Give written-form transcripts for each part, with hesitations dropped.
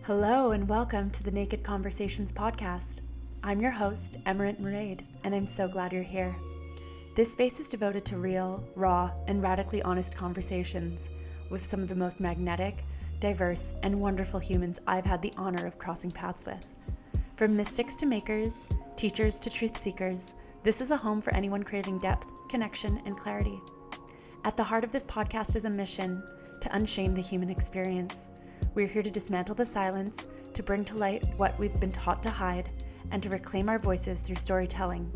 Hello and welcome to the Naked Conversations podcast. I'm your host, Emerald Murade, and I'm so glad you're here. This space is devoted to real, raw, and radically honest conversations with some of the most magnetic, diverse, and wonderful humans I've had the honor of crossing paths with. From mystics to makers, teachers to truth seekers, this is a home for anyone craving depth, connection, and clarity. At the heart of this podcast is a mission to unshame the human experience. We're here to dismantle the silence, to bring to light what we've been taught to hide, and to reclaim our voices through storytelling.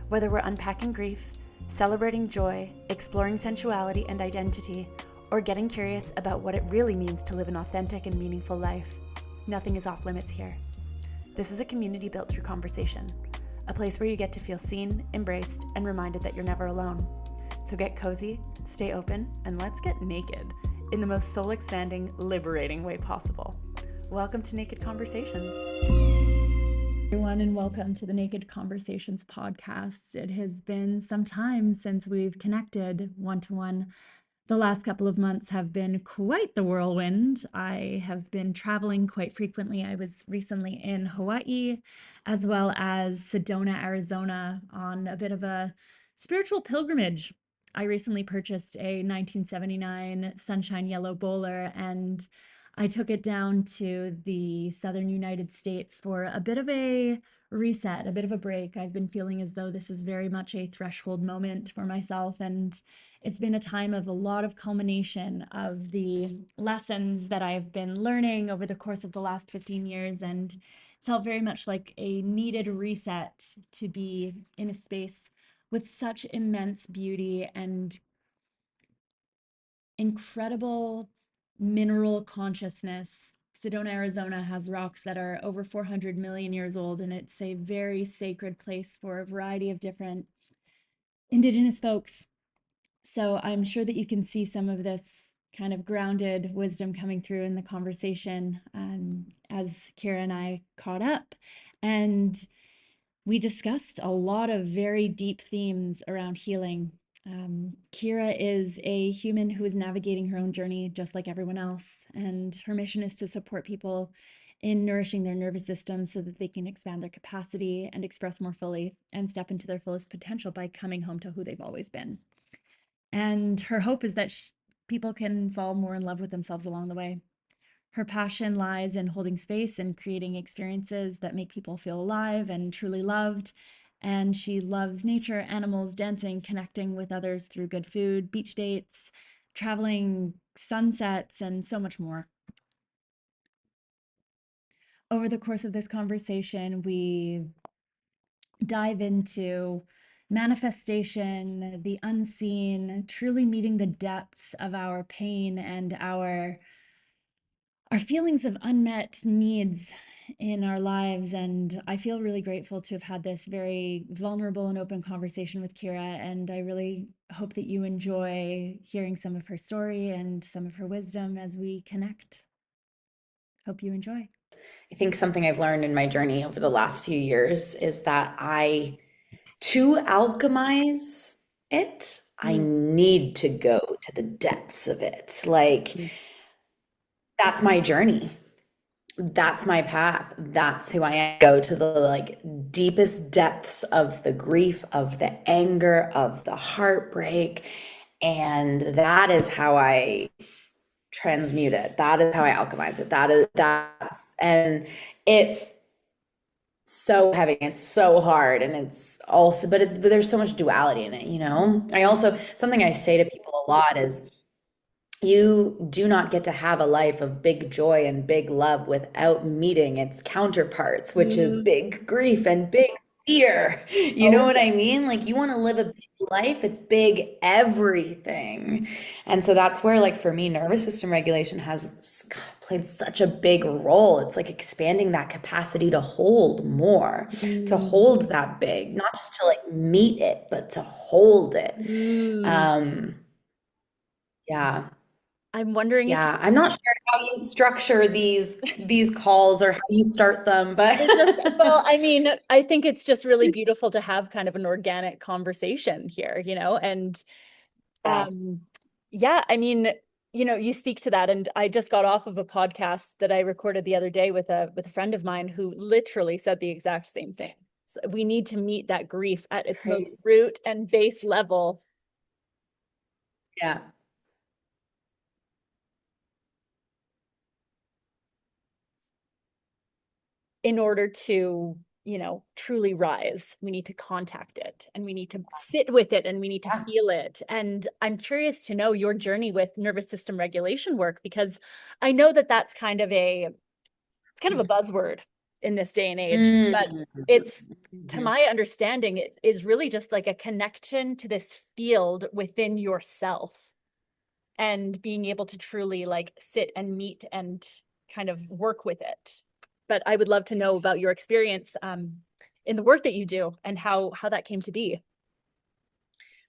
Whether we're unpacking grief, celebrating joy, exploring sensuality and identity, or getting curious about what it really means to live an authentic and meaningful life, nothing is off limits here. This is a community built through conversation, a place where you get to feel seen, embraced, and reminded that you're never alone. So get cozy, stay open, and let's get naked in the most soul-expanding, liberating way possible. Welcome to Naked Conversations. Everyone, and welcome to the Naked Conversations podcast. It has been some time since we've connected one-to-one. The last couple of months have been quite the whirlwind. I have been traveling quite frequently. I was recently in Hawaii, as well as Sedona, Arizona, on a bit of a spiritual pilgrimage. I recently purchased a 1979 Sunshine Yellow Bowler, and I took it down to the southern United States for a bit of a reset, a bit of a break. I've been feeling as though this is very much a threshold moment for myself, and it's been a time of a lot of culmination of the lessons that I've been learning over the course of the last 15 years, and felt very much like a needed reset to be in a space with such immense beauty and incredible mineral consciousness. Sedona, Arizona has rocks that are over 400 million years old, and it's a very sacred place for a variety of different Indigenous folks. So I'm sure that you can see some of this kind of grounded wisdom coming through in the conversation as Kyra and I caught up. And we discussed a lot of very deep themes around healing. Kyra is a human who is navigating her own journey just like everyone else. And her mission is to support people in nourishing their nervous system so that they can expand their capacity and express more fully and step into their fullest potential by coming home to who they've always been. And her hope is that people can fall more in love with themselves along the way. Her passion lies in holding space and creating experiences that make people feel alive and truly loved. And she loves nature, animals, dancing, connecting with others through good food, beach dates, traveling, sunsets, and so much more. Over the course of this conversation, we dive into manifestation, the unseen, truly meeting the depths of our pain and our feelings of unmet needs in our lives. And I feel really grateful to have had this very vulnerable and open conversation with Kyra. And I really hope that you enjoy hearing some of her story and some of her wisdom as we connect. Hope you enjoy. I think something I've learned in my journey over the last few years is that to alchemize it, I need to go to the depths of it. Like, that's my journey. That's my path. That's who I am. Go to the deepest depths of the grief, of the anger, of the heartbreak. And that is how I transmute it. That is how I alchemize it. And it's so heavy, it's so hard, and it's also, but there's so much duality in it, you know? Something I say to people a lot is, you do not get to have a life of big joy and big love without meeting its counterparts, which is big grief and big fear. You know what I mean? Like, you want to live a big life, it's big everything. And so that's where, like, for me, nervous system regulation has played such a big role. It's like expanding that capacity to hold more, to hold that big, not just to like meet it, but to hold it. Yeah. I'm wondering if Yeah, I'm not sure how you structure these calls or how you start them, but well, I mean, I think it's just really beautiful to have kind of an organic conversation here, you know, and yeah. yeah, I mean, you speak to that, and I just got off of a podcast that I recorded the other day with a friend of mine who literally said the exact same thing. So we need to meet that grief at its most Crazy. root and base level Yeah. in order to, truly rise. We need to contact it, and we need to sit with it, and we need to Yeah. feel it. And I'm curious to know your journey with nervous system regulation work, because I know that that's it's kind of a buzzword in this day and age, but Mm. it's, to Mhm. my understanding, it is really just like a connection to this field within yourself, and being able to truly like sit and meet and kind of work with it. But I would love to know about your experience in the work that you do, and how that came to be.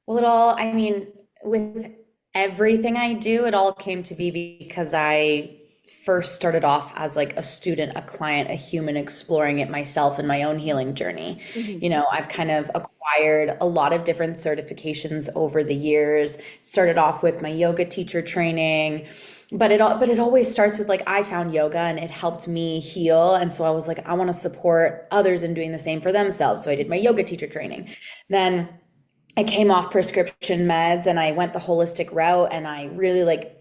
Well, I mean, with everything I do, it all came to be because I first started off as like a student, a client, a human exploring it myself in my own healing journey. Mhm. I've kind of acquired a lot of different certifications over the years. Started off with my yoga teacher training, but it always starts with like I found yoga and it helped me heal, and so I was like I want to support others in doing the same for themselves. So I did my yoga teacher training. Then I came off prescription meds and I went the holistic route, and I really like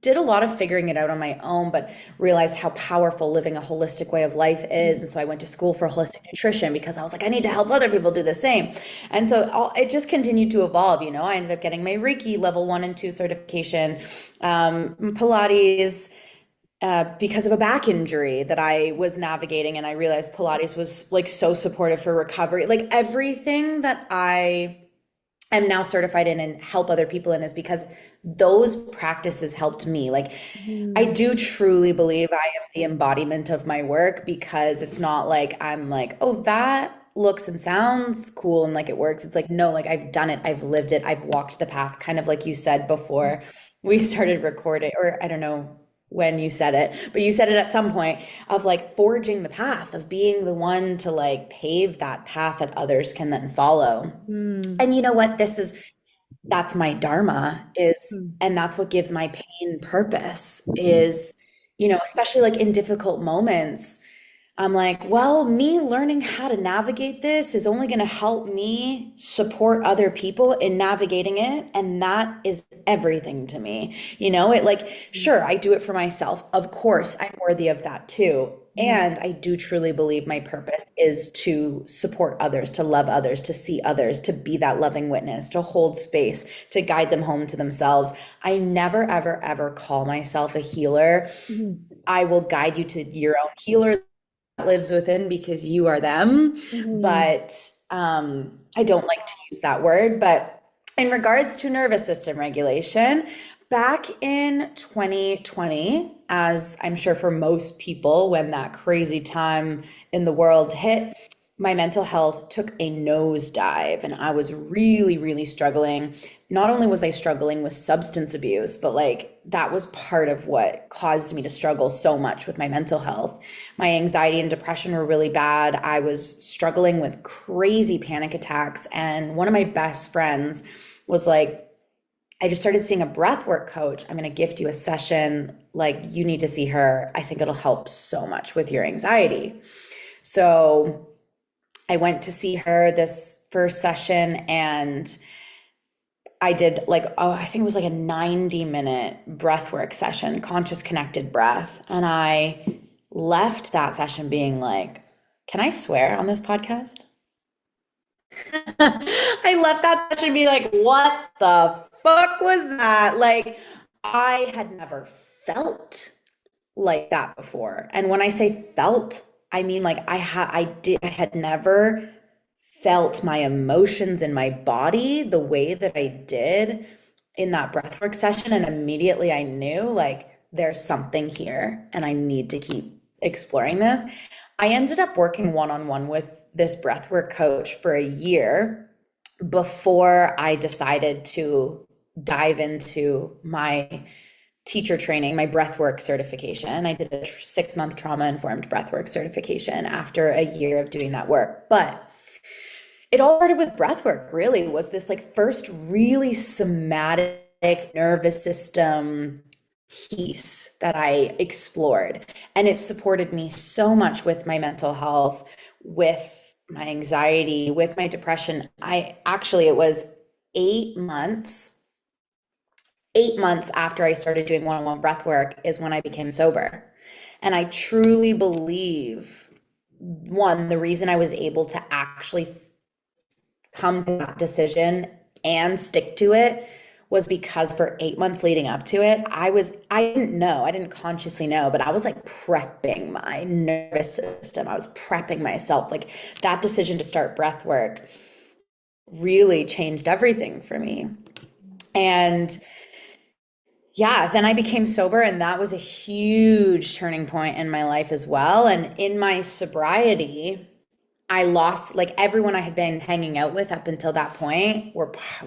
did a lot of figuring it out on my own, but realized how powerful living a holistic way of life is. And so I went to school for holistic nutrition because I was like, I need to help other people do the same. And so it just continued to evolve. I ended up getting my Reiki level 1 and 2 certification, Pilates, because of a back injury that I was navigating. And I realized Pilates was like so supportive for recovery. Like everything that I'm now certified in and help other people in is because those practices helped me. Like, I Mhm. do truly believe I am the embodiment of my work, because it's not like I'm like, oh, that looks and sounds cool and like it works. It's like, no, like I've done it, I've lived it, I've walked the path, kind of like you said before we started recording, or I don't know when you said it, but you said it at some point of like forging the path, of being the one to like pave that path that others can then follow. Mm. And you know what? That's my dharma is, Mm. and that's what gives my pain purpose is, especially like in difficult moments. I'm like, well, me learning how to navigate this is only going to help me support other people in navigating it. And that is everything to me. It like, sure, I do it for myself. Of course, I'm worthy of that too. Mhm. And I do truly believe my purpose is to support others, to love others, to see others, to be that loving witness, to hold space, to guide them home to themselves. I never, ever, ever call myself a healer. Mhm. I will guide you to your own healer lives within, because you are them. Mhm. But I don't like to use that word. But in regards to nervous system regulation, back in 2020, as I'm sure for most people, when that crazy time in the world hit, my mental health took a nosedive, and I was really, really struggling. Not only was I struggling with substance abuse, but like that was part of what caused me to struggle so much with my mental health. My anxiety and depression were really bad. I was struggling with crazy panic attacks. And one of my best friends was like, I just started seeing a breathwork coach. I'm going to gift you a session. Like, you need to see her. I think it'll help so much with your anxiety. So I went to see her this first session, and I did like, oh, I think it was like a 90-minute breathwork session, conscious connected breath. And I left that session being like, can I swear on this podcast? I left that session being like, what the fuck was that? Like, I had never felt like that before. And when I say felt, I mean like I had never felt my emotions in my body the way that I did in that breathwork session. And immediately I knew like there's something here and I need to keep exploring this. I ended up working one-on-one with this breathwork coach for a year before I decided to dive into my teacher training, my breathwork certification. I did a 6-month trauma informed breathwork certification after a year of doing that work. But it all started with breathwork, really, was this like first really somatic nervous system piece that I explored. And it supported me so much with my mental health, with my anxiety, with my depression. It was 8 months, 8 months after I started doing one-on-one breath work is when I became sober. And I truly believe, one, the reason I was able to actually come to that decision and stick to it was because for 8 months leading up to it, I didn't consciously know, but I was like prepping my nervous system. I was prepping myself. Like that decision to start breath work really changed everything for me. And yeah, then I became sober, and that was a huge turning point in my life as well. And in my sobriety, I lost like everyone I had been hanging out with up until that point.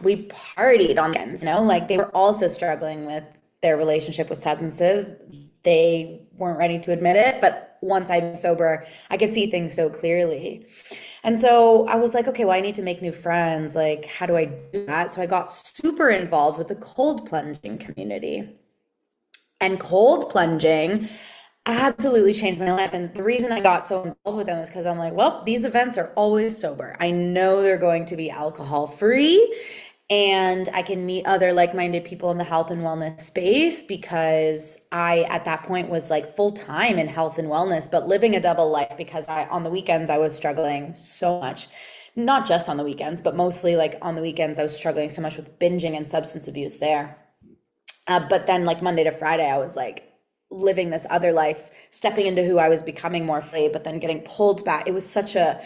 We partied on weekends, like they were also struggling with their relationship with substances. They weren't ready to admit it, but once I'm sober, I could see things so clearly. And so I was like, okay, well, I need to make new friends. Like, how do I do that? So I got super involved with the cold plunging community. And cold plunging absolutely changed my life. And the reason I got so involved with them is because I'm like, well, these events are always sober. I know they're going to be alcohol free, and I can meet other like-minded people in the health and wellness space because I, at that point, was like full time in health and wellness, but living a double life because on the weekends, I was struggling so much. Not just on the weekends, but mostly like on the weekends, I was struggling so much with binging and substance abuse there. But then like Monday to Friday, I was like living this other life, stepping into who I was becoming more fully, but then getting pulled back. It was such a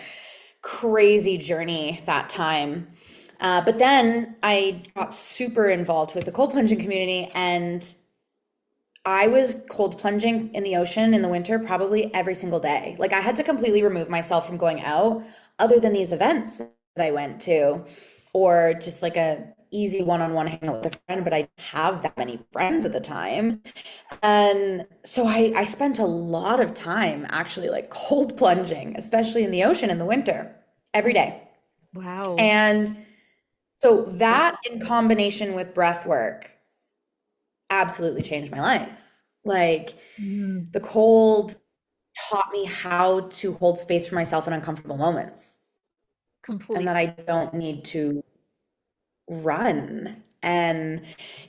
crazy journey that time. But then I got super involved with the cold plunging community, and I was cold plunging in the ocean in the winter probably every single day. Like I had to completely remove myself from going out other than these events that I went to, or just like a easy one-on-one hangout with a friend, but I didn't have that many friends at the time. And so I spent a lot of time actually like cold plunging, especially in the ocean in the winter, every day. Wow. And so that in combination with breath work absolutely changed my life. Like Mm, the cold taught me how to hold space for myself in uncomfortable moments, and that I completely. don't need to run. And,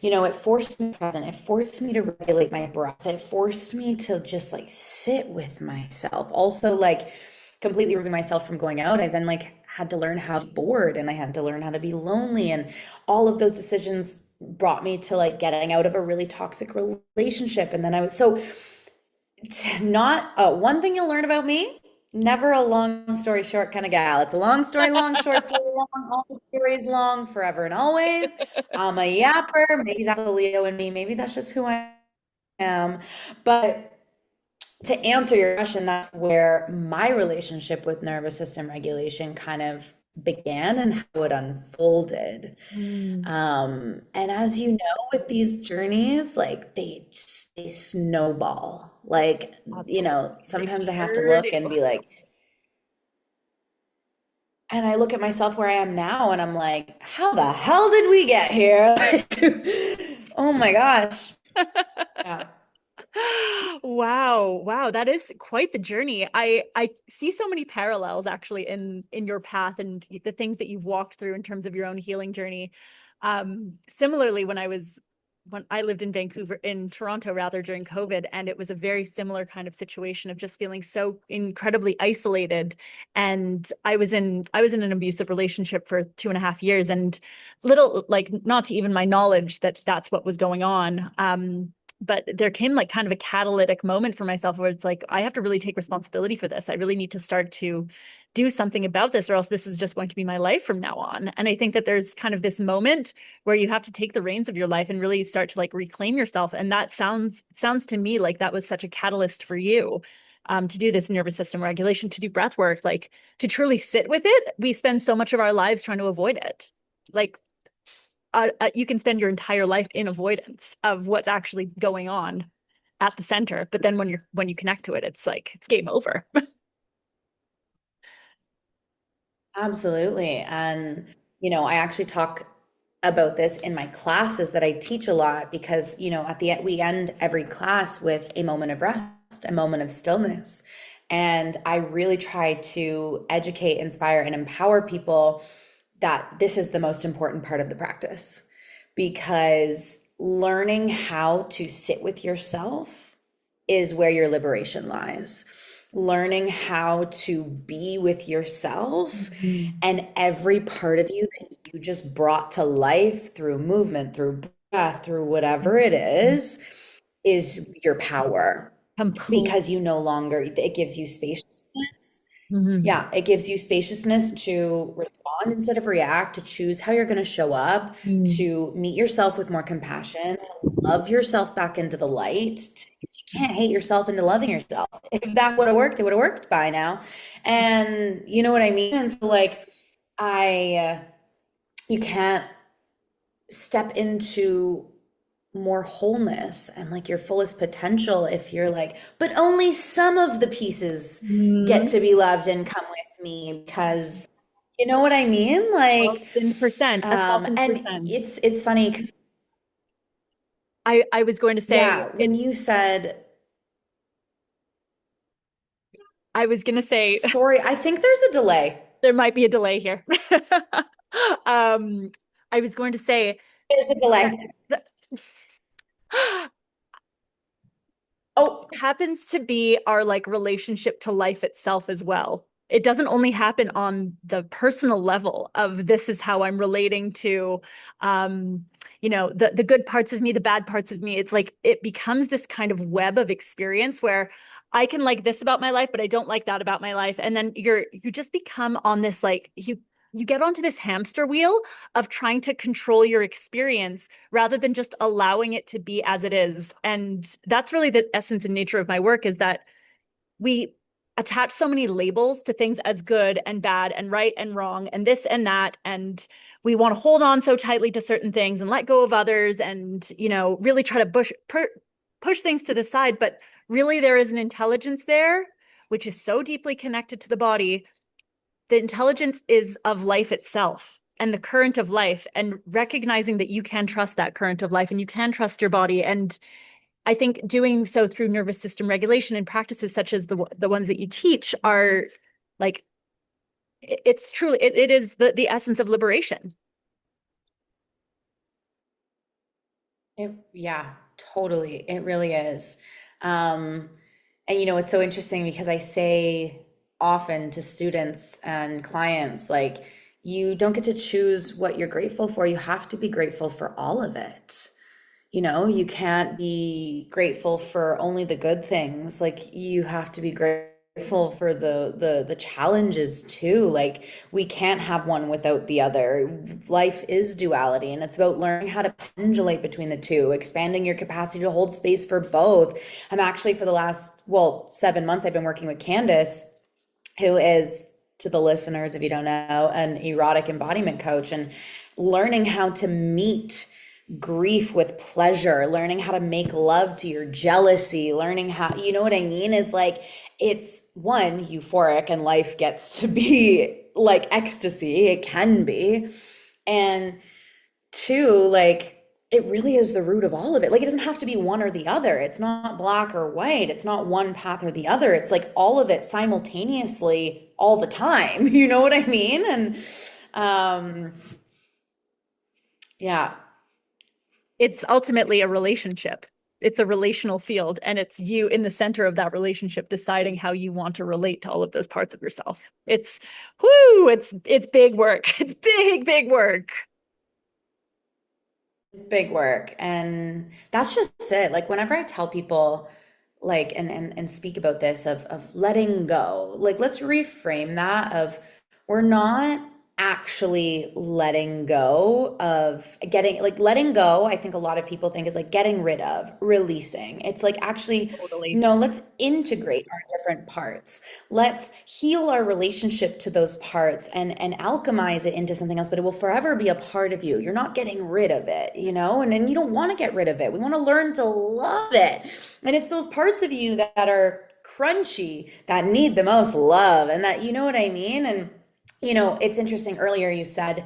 it forced me present. It forced me to regulate my breath. It forced me to just like sit with myself. Also, like completely removing myself from going out. I then like had to learn how to be bored, and I had to learn how to be lonely. And all of those decisions brought me to like getting out of a really toxic relationship. And then I was so not one thing you'll learn about me, never a long story short kind of gal. It's a long story long, short story long, all the stories long, forever and always. I'm a yapper. Maybe that's a Leo in me. Maybe that's just who I am. But to answer your question, that's where my relationship with nervous system regulation kind of began and how it unfolded. Mm, And as you know, with these journeys, like they snowball. Like, absolutely. They sometimes I have to sure look do. and be like, and I look at myself where I am now and I'm like, how the hell did we get here? Oh my gosh. Yeah. Wow, wow, that is quite the journey. I see so many parallels actually in your path and the things that you've walked through in terms of your own healing journey. Similarly, when I lived in Toronto rather during COVID, and it was a very similar kind of situation of just feeling so incredibly isolated. And I was in an abusive relationship for 2.5 years, and little like not to even my knowledge that that's what was going on. But there came like kind of a catalytic moment for myself where it's like I have to really take responsibility for this. I really need to start to do something about this, or else this is just going to be my life from now on. And I think that there's kind of this moment where you have to take the reins of your life and really start to like reclaim yourself. And that sounds to me like that was such a catalyst for you, to do this nervous system regulation, to do breath work, like to truly sit with it. We spend so much of our lives trying to avoid it. Like you can spend your entire life in avoidance of what's actually going on at the center, but then when you connect to it, it's like it's game over. Absolutely. And, I actually talk about this in my classes that I teach a lot because, at the end, we end every class with a moment of rest, a moment of stillness. And I really try to educate, inspire, and empower people that this is the most important part of the practice, because learning how to sit with yourself is where your liberation lies. Learning how to be with yourself and every part of you that you just brought to life through movement, through breath, through whatever it is your power, Complete. because you no longer, it gives you spaciousness. Mhm. Yeah, it gives you spaciousness to respond instead of react, to choose how you're going to show up, Mm. to meet yourself with more compassion, to love yourself back into the light. Because you can't hate yourself into loving yourself. If that would have worked, it would have worked by now. And you know what I mean? And so, like, I, you can't step into more wholeness and like your fullest potential if you're like, but only some of the pieces get Mhm. to be loved and come with me, because you know what I mean? Like, 1,000%, a thousand and percent. it's funny 'cause, I was going to say yeah, when you said, I was going to say sorry, I think there's a delay. there might be a delay here. um, I was going to say There's a delay. that Oh, happens to be our like relationship to life itself as well. It doesn't only happen on the personal level of this is how I'm relating to the good parts of me, the bad parts of me. It's like it becomes this kind of web of experience where I can like this about my life, but I don't like that about my life. And then you just become on this like you get onto this hamster wheel of trying to control your experience rather than just allowing it to be as it is. And that's really the essence and nature of my work, is that we attach so many labels to things as good and bad and right and wrong and this and that. And we want to hold on so tightly to certain things and let go of others and, really try to push things to the side. But really, there is an intelligence there, which is so deeply connected to the body. The intelligence is of life itself and the current of life, and recognizing that you can trust that current of life and you can trust your body. And I think doing so through nervous system regulation and practices such as the ones that you teach are like it's truly it is the essence of liberation. yeah, totally. It really is. Um, and it's so interesting because I say often to students and clients, like, you don't get to choose what you're grateful for. You have to be grateful for all of it. You can't be grateful for only the good things. Like, you have to be grateful for the challenges too. Like, we can't have one without the other. Life is duality, and it's about learning how to pendulate between the two, expanding your capacity to hold space for both. I'm actually, for the last, well, 7 months, I've been working with Candace, who is, to the listeners, if you don't know, an erotic embodiment coach, and learning how to meet grief with pleasure, learning how to make love to your jealousy, learning how, you know what I mean? Is like, it's one, euphoric, and life gets to be like ecstasy. It can be. And two, like, it really is the root of all of it. Like, it doesn't have to be one or the other. It's not black or white. It's not one path or the other. It's like all of it simultaneously all the time. You know what I mean? And um, yeah, It's ultimately a relationship. It's a relational field, and it's you in the center of that relationship deciding how you want to relate to all of those parts of yourself. It's it's big work. It's big work. it's big work. And that's just it. Like, whenever I tell people, like, and speak about this of letting go, like, let's reframe that of, we're not actually letting go of getting, like, letting go, I think a lot of people think is like getting rid of, releasing. It's like, actually, Totally. no, let's integrate our different parts. Let's heal our relationship to those parts and alchemize it into something else, but it will forever be a part of you. You're not getting rid of it, and you don't want to get rid of it. We want to learn to love it. And it's those parts of you that are crunchy that need the most love, and that, you know what I mean? And it's interesting, earlier you said,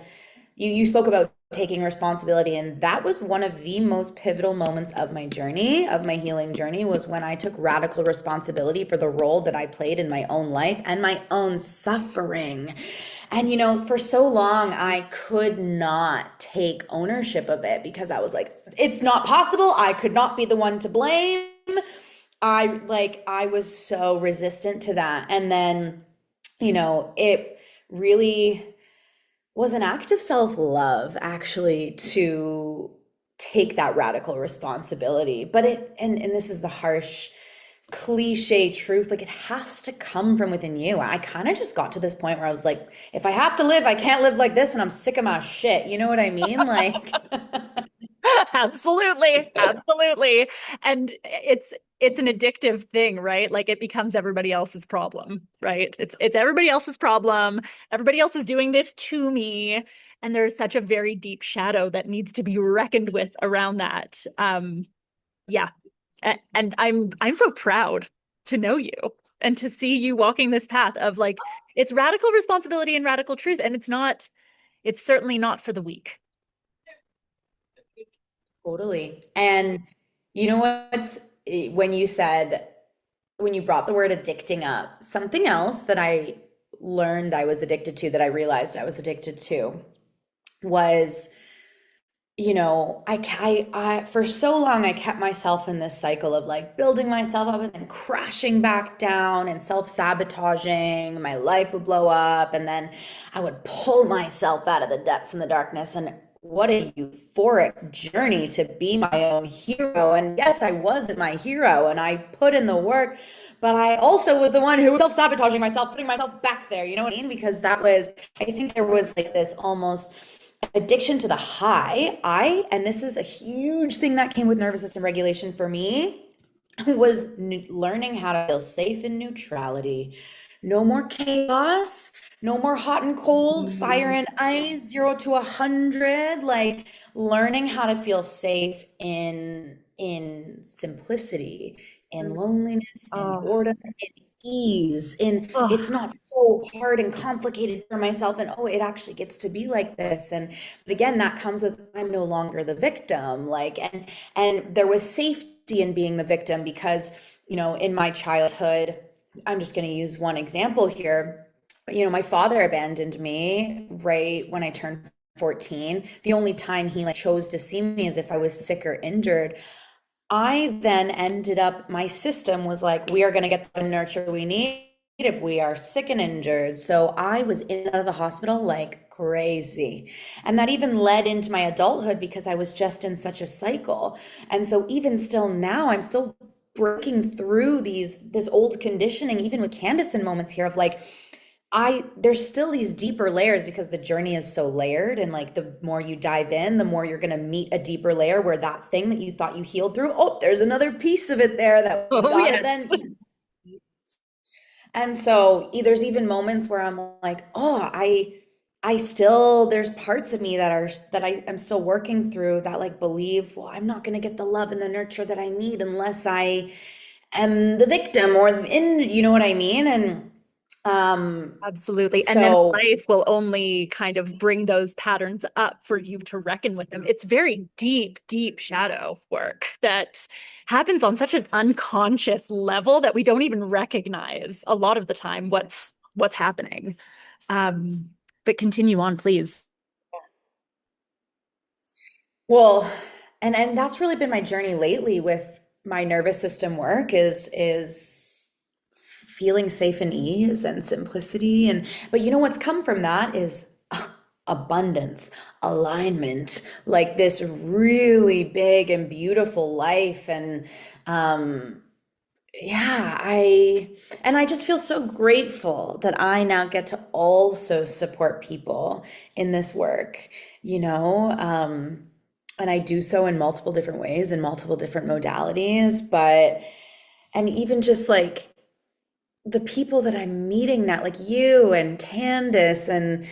you spoke about taking responsibility. And that was one of the most pivotal moments of my journey, of my healing journey, was when I took radical responsibility for the role that I played in my own life and my own suffering. And, for so long, I could not take ownership of it because I was like, it's not possible. I could not be the one to blame. I was so resistant to that. And then, it really was an act of self-love actually to take that radical responsibility. But and this is the harsh cliche truth, like it has to come from within you. I kind of just got to this point where I was like, if I have to live, I can't live like this, and I'm sick of my shit. You know what I mean? Like Absolutely. Absolutely. And it's an addictive thing, right? Like it becomes everybody else's problem, right? It's everybody else's problem. Everybody else is doing this to me. And there's such a very deep shadow that needs to be reckoned with around that. Yeah. And I'm so proud to know you and to see you walking this path of like it's radical responsibility and radical truth. And it's certainly not for the weak. totally. And you know what's when when you brought the word addicting up, something else that I learned I was addicted to, that I realized I was addicted to, was, for so long I kept myself in this cycle of like building myself up and then crashing back down and self-sabotaging. My life would blow up, and then I would pull myself out of the depths and the darkness. And what a euphoric journey to be my own hero. And yes, I wasn't my hero and I put in the work, but I also was the one who was self-sabotaging myself, putting myself back there. You know what I mean? Because I think there was like this almost addiction to the high. And this is a huge thing that came with nervous system regulation for me, was learning how to feel safe in neutrality. No more chaos, no more hot and cold, fire and ice, 0 to 100. Like learning how to feel safe in simplicity, in loneliness, in boredom, in ease, in it's not so hard and complicated for myself, and it actually gets to be like this. But again, that comes with, I'm no longer the victim. Like, and there was safety in being the victim because, in my childhood, I'm just going to use one example here. My father abandoned me right when I turned 14. The only time he chose to see me is if I was sick or injured. I then ended up, my system was like, we are going to get the nurture we need if we are sick and injured. So I was in and out of the hospital like crazy. And that even led into my adulthood because I was just in such a cycle. And so even still now, I'm still breaking through this old conditioning, even with Candace in moments here of like, there's still these deeper layers because the journey is so layered, and like the more you dive in, the more you're going to meet a deeper layer where that thing that you thought you healed through, there's another piece of it there that Yes. then. And so there's even moments where I'm like, I still, there's parts of me that I'm still working through that like believe, well, I'm not going to get the love and the nurture that I need unless I am the victim you know what I mean? And absolutely. And then life will only kind of bring those patterns up for you to reckon with them. It's very deep, deep shadow work that happens on such an unconscious level that we don't even recognize a lot of the time what's happening. But continue on, please. Well, and that's really been my journey lately with my nervous system work is feeling safe and ease and simplicity. But what's come from that is abundance, alignment, like this really big and beautiful life. And I just feel so grateful that I now get to also support people in this work, and I do so in multiple different ways, in multiple different modalities, and even just like the people that I'm meeting now, like you and Candace and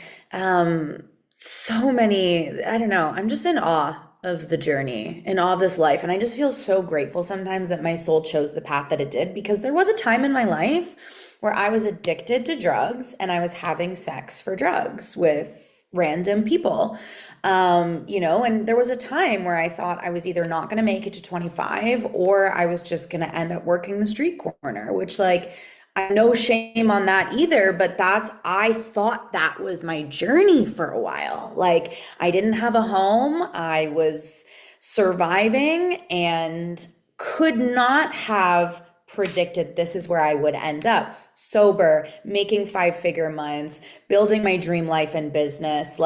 so many, I don't know, I'm just in awe of the journey, in awe of this life. And I just feel so grateful sometimes that my soul chose the path that it did, because there was a time in my life where I was addicted to drugs and I was having sex for drugs with random people. And there was a time where I thought I was either not going to make it to 25 or I was just going to end up working the street corner, which like, I no shame on that either, but I thought that was my journey for a while. Like I didn't have a home. I was surviving and could not have predicted this is where I would end up. Sober, making 5-figure months, building my dream life and business,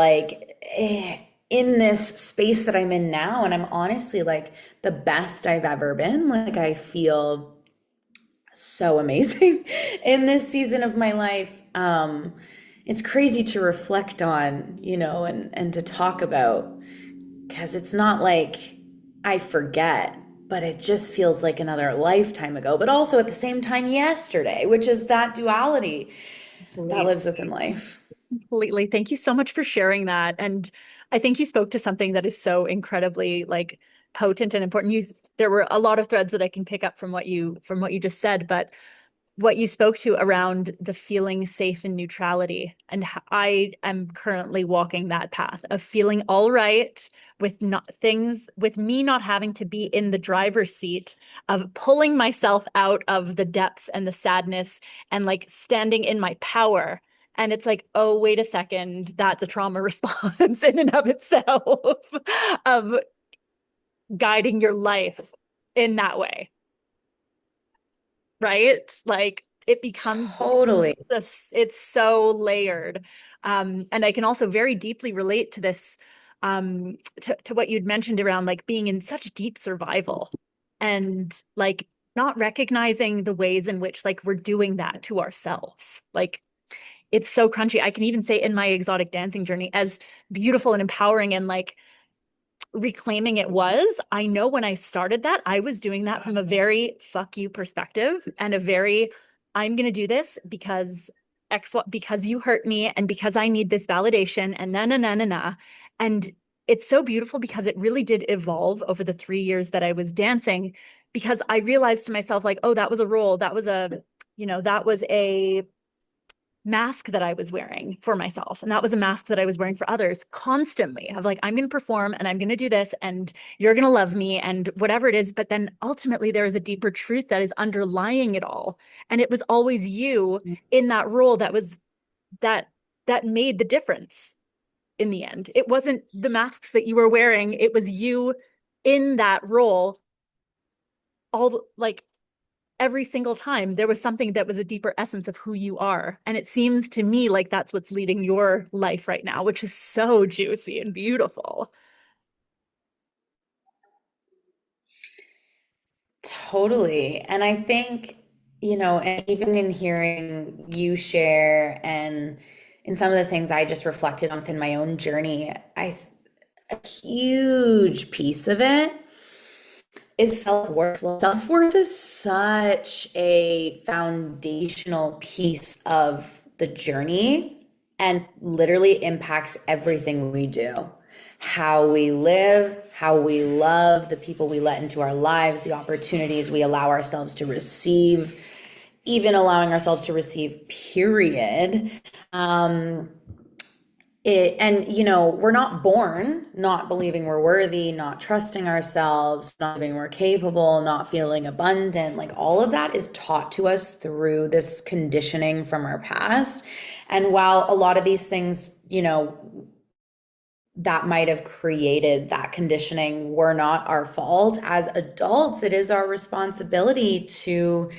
in this space that I'm in now. And I'm honestly like the best I've ever been. Like I feel so amazing in this season of my life. It's crazy to reflect on, and to talk about, because it's not like I forget, but it just feels like another lifetime ago, but also at the same time yesterday, which is that duality that lives within life. Completely. Thank you so much for sharing that. And I think you spoke to something that is so incredibly like potent and important. There were a lot of threads that I can pick up from what you just said, but what you spoke to around the feeling safe in neutrality. And I am currently walking that path of feeling all right with with me not having to be in the driver's seat, of pulling myself out of the depths and the sadness and like standing in my power. And it's like, oh, wait a second, that's a trauma response in and of itself of guiding your life in that way. Right? Like it becomes Totally. it's so layered. And I can also very deeply relate to this, to what you'd mentioned around like being in such deep survival and like not recognizing the ways in which like we're doing that to ourselves. Like it's so crunchy. I can even say in my exotic dancing journey, as beautiful and empowering and like reclaiming it was, I know when I started that, I was doing that from a very fuck you perspective and a very, I'm going to do this because because you hurt me and because I need this validation and na na na na na. And it's so beautiful because it really did evolve over the 3 years that I was dancing, because I realized to myself like, oh, that was a role. That was a mask that I was wearing for myself. And that was a mask that I was wearing for others constantly of like, I'm going to perform and I'm going to do this and you're going to love me and whatever it is. But then ultimately there is a deeper truth that is underlying it all. And it was always you in that role that made the difference in the end. It wasn't the masks that you were wearing. It was you in that role every single time. There was something that was a deeper essence of who you are. And it seems to me like that's what's leading your life right now, which is so juicy and beautiful. Totally. And I think, and even in hearing you share and in some of the things I just reflected on within my own journey, a huge piece of it is self-worth. Self-worth is such a foundational piece of the journey and literally impacts everything we do. How we live, how we love, the people we let into our lives, the opportunities we allow ourselves to receive, even allowing ourselves to receive, period. We're not born not believing we're worthy, not trusting ourselves, not believing we're capable, not feeling abundant. Like all of that is taught to us through this conditioning from our past. And while a lot of these things, that might have created that conditioning were not our fault, as adults, it is our responsibility to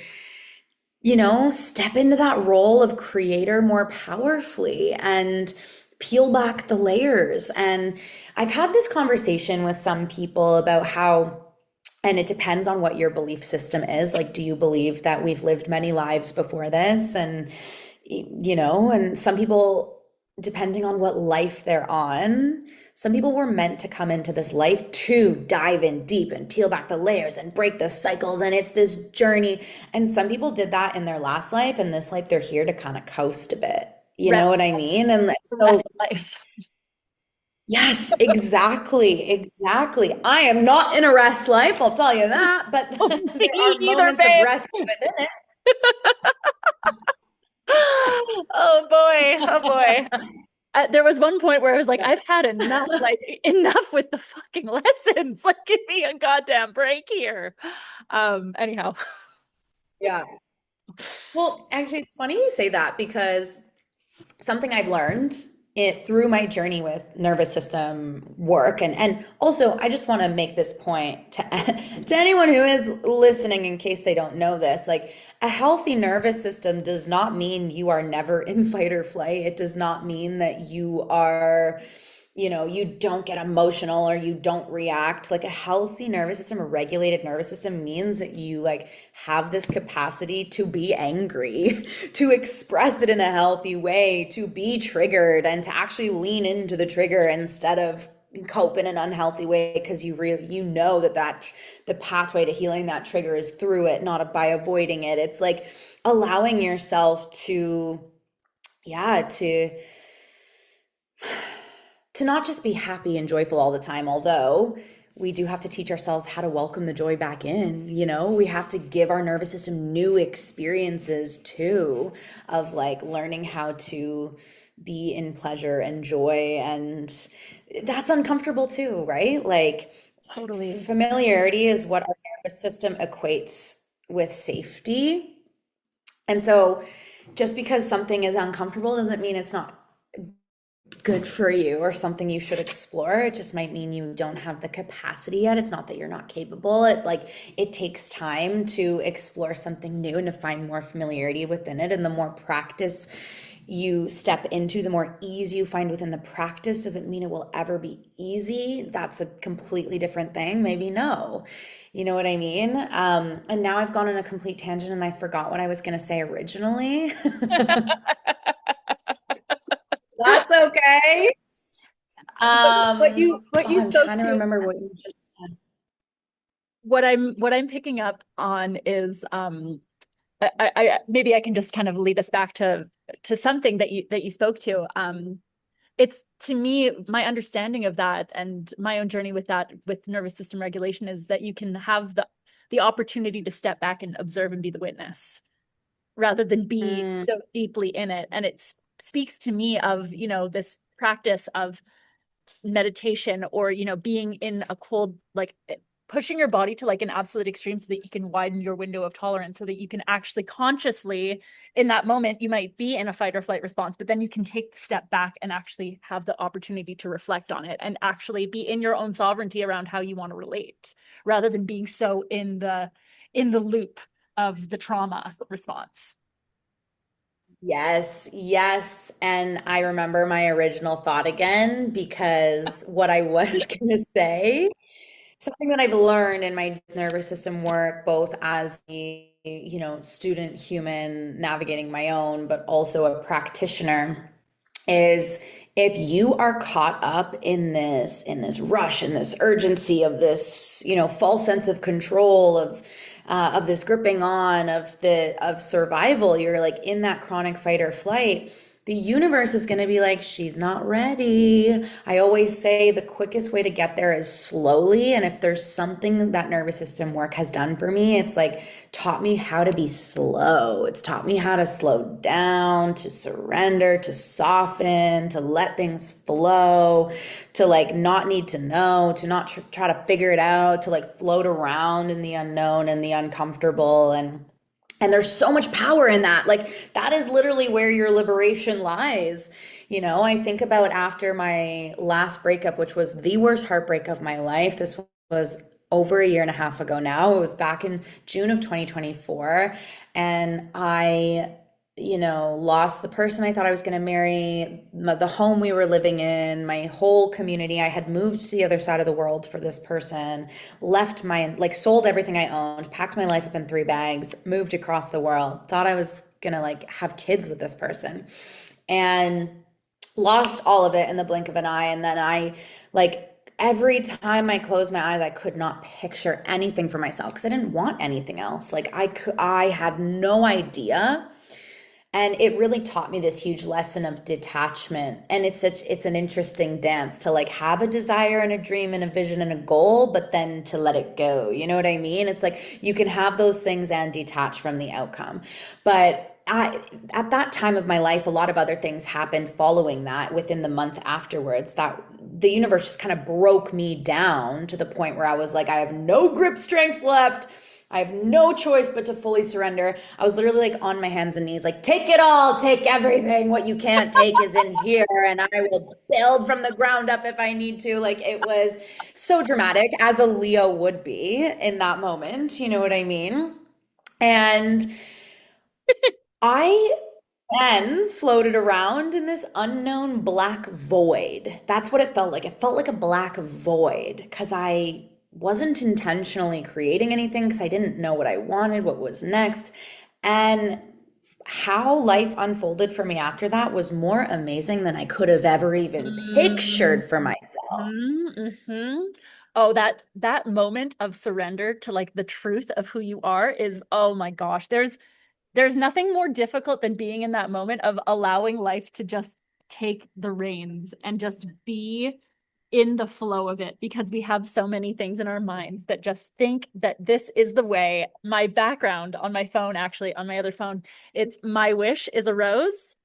step into that role of creator more powerfully and peel back the layers. And I've had this conversation with some people about how, and it depends on what your belief system is. Like, do you believe that we've lived many lives before this? And, and some people, depending on what life they're on, some people were meant to come into this life to dive in deep and peel back the layers and break the cycles. And it's this journey. And some people did that in their last life. And this life, they're here to kind of coast a bit. You know what I mean? And so, life. yes, exactly. I am not in a rest life, I'll tell you that. But there are moments of rest within it. Oh boy. There was one point where I was like, I've had enough, like enough with the fucking lessons. Like, give me a goddamn break here. Anyhow. Yeah. Well, actually, it's funny you say that because something I've learned through my journey with nervous system work, and also I just want to make this point to to anyone who is listening in case they don't know this, like a healthy nervous system does not mean you are never in fight or flight. It does not mean that you are, you don't get emotional or you don't react. Like a healthy nervous system, a regulated nervous system means that you like have this capacity to be angry, to express it in a healthy way, to be triggered and to actually lean into the trigger instead of cope in an unhealthy way, because you know that the pathway to healing that trigger is through it, not by avoiding it. It's like allowing yourself to not just be happy and joyful all the time, although we do have to teach ourselves how to welcome the joy back in. We have to give our nervous system new experiences too, of like learning how to be in pleasure and joy. And that's uncomfortable too, right? Like Totally. familiarity is what our nervous system equates with safety. And so just because something is uncomfortable doesn't mean it's not good for you or something you should explore. It just might mean you don't have the capacity yet. It's not that you're not capable. It takes time to explore something new and to find more familiarity within it. And the more practice you step into, the more ease you find within the practice. Doesn't mean it will ever be easy. That's a completely different thing. Maybe no. You know what I mean? And now I've gone on a complete tangent and I forgot what I was going to say originally. That's okay. I'm trying to remember what you just said. What I'm picking up on is I maybe I can just kind of lead us back to something that you spoke to. It's, to me, my understanding of that and my own journey with that, with nervous system regulation, is that you can have the opportunity to step back and observe and be the witness rather than be so deeply in it. And it speaks to me of, this practice of meditation, or, being in a cold, like pushing your body to like an absolute extreme so that you can widen your window of tolerance, so that you can actually consciously, in that moment, you might be in a fight or flight response, but then you can take the step back and actually have the opportunity to reflect on it and actually be in your own sovereignty around how you want to relate, rather than being so in the loop of the trauma response. Yes, yes. And I remember my original thought again, because what I was going to say, something that I've learned in my nervous system work, both as a, student human navigating my own, but also a practitioner, is if you are caught up in this rush, in this urgency of this, false sense of control, of this gripping on of survival, you're like in that chronic fight or flight, the universe is going to be like, she's not ready. I always say the quickest way to get there is slowly. And if there's something that nervous system work has done for me, it's like taught me how to be slow. It's taught me how to slow down, to surrender, to soften, to let things flow, to like not need to know, to not try to figure it out, to like float around in the unknown and the uncomfortable. And there's so much power in that. Like that is literally where your liberation lies. I think about after my last breakup, which was the worst heartbreak of my life. This was over a year and a half ago now. It was back in June of 2024. And I lost the person I thought I was going to marry, the home we were living in, my whole community. I had moved to the other side of the world for this person, sold everything I owned, packed my life up in 3 bags, moved across the world, thought I was going to have kids with this person, and lost all of it in the blink of an eye. And then every time I closed my eyes, I could not picture anything for myself because I didn't want anything else. I had no idea. And it really taught me this huge lesson of detachment. And it's an interesting dance to have a desire and a dream and a vision and a goal, but then to let it go. You know what I mean? It's like you can have those things and detach from the outcome. But at that time of my life, a lot of other things happened following that within the month afterwards, that the universe just kind of broke me down to the point where I was like, I have no grip strength left. I have no choice but to fully surrender. I was literally like on my hands and knees, like, take it all, take everything. What you can't take is in here, and I will build from the ground up if I need to. Like, it was so dramatic, as a Leo would be in that moment. You know what I mean? And I then floated around in this unknown black void. That's what it felt like. It felt like a black void because I wasn't intentionally creating anything because I didn't know what I wanted, what was next. And how life unfolded for me after that was more amazing than I could have ever even Mhm, pictured for myself. mhm. Oh, that moment of surrender to like the truth of who you are is, oh my gosh, there's nothing more difficult than being in that moment of allowing life to just take the reins and just be in the flow of it, because we have so many things in our minds that just think that this is the way. My background on my phone, actually on my other phone, it's my wish is a rose.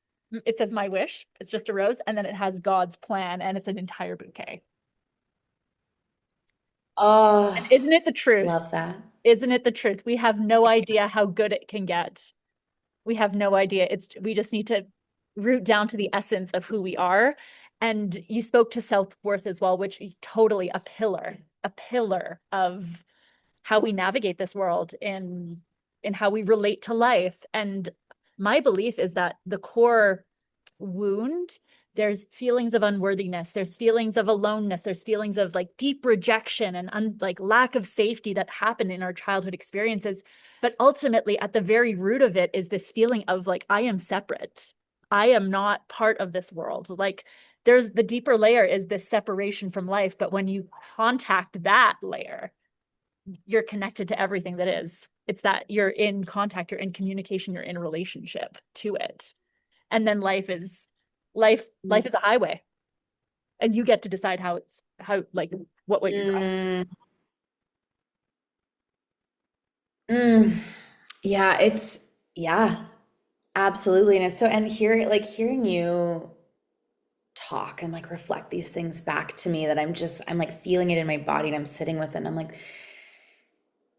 It says my wish, it's just a rose, and then it has God's plan and it's an entire bouquet. And Oh, isn't it the truth? love that. Isn't it the truth? We have no idea how good it can get. We have no idea. We just need to root down to the essence of who we are. And you spoke to self-worth as well, which totally a pillar of how we navigate this world in how we relate to life. And my belief is that the core wound, there's feelings of unworthiness, there's feelings of aloneness, there's feelings of like deep rejection and like lack of safety that happen in our childhood experiences. But ultimately, at the very root of it is this feeling of like, I am separate, I am not part of this world. Like, there's the deeper layer is this separation from life, but when you contact that layer, you're connected to everything that is. It's that you're in contact, you're in communication, you're in relationship to it. And then life is a highway, and you get to decide how it's how like what way you drive. Mm, mm. Yeah, yeah, absolutely. And it's so, and hearing you talk and like reflect these things back to me, that I'm like feeling it in my body and I'm sitting with it. And I'm like,